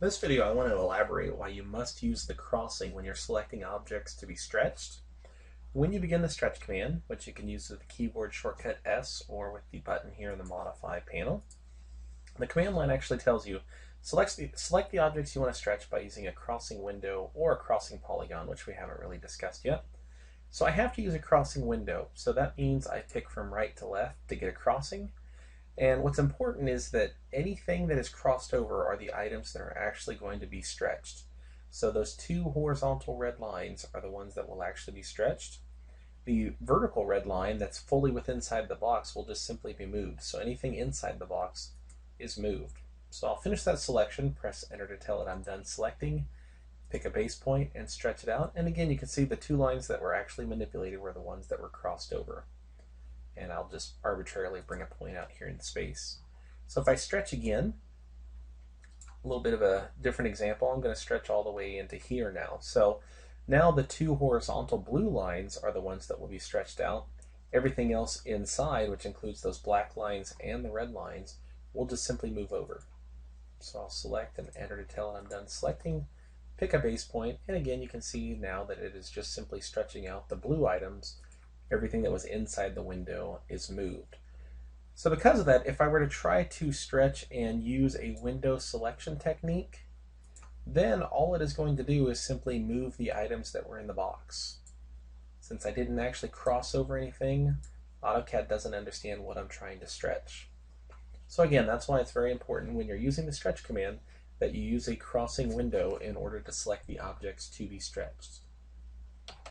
In this video, I want to elaborate why you must use the crossing when you're selecting objects to be stretched. When you begin the stretch command, which you can use with the keyboard shortcut S or with the button here in the Modify panel, the command line actually tells you select the objects you want to stretch by using a crossing window or a crossing polygon, which we haven't really discussed yet. So I have to use a crossing window, so that means I pick from right to left to get a crossing. And what's important is that anything that is crossed over are the items that are actually going to be stretched. So those two horizontal red lines are the ones that will actually be stretched. The vertical red line that's fully within inside the box will just simply be moved. So anything inside the box is moved. So I'll finish that selection, press enter to tell it I'm done selecting, pick a base point and stretch it out. And again, you can see the two lines that were actually manipulated were the ones that were crossed over. And I'll just arbitrarily bring a point out here in space. So if I stretch again, a little bit of a different example, I'm going to stretch all the way into here now. So now the two horizontal blue lines are the ones that will be stretched out. Everything else inside, which includes those black lines and the red lines, will just simply move over. So I'll select and enter to tell it I'm done selecting, pick a base point, and again you can see now that it is just simply stretching out the blue items. Everything that was inside the window is moved. So because of that, if I were to try to stretch and use a window selection technique, then all it is going to do is simply move the items that were in the box. Since I didn't actually cross over anything, AutoCAD doesn't understand what I'm trying to stretch. So again, that's why it's very important when you're using the stretch command that you use a crossing window in order to select the objects to be stretched.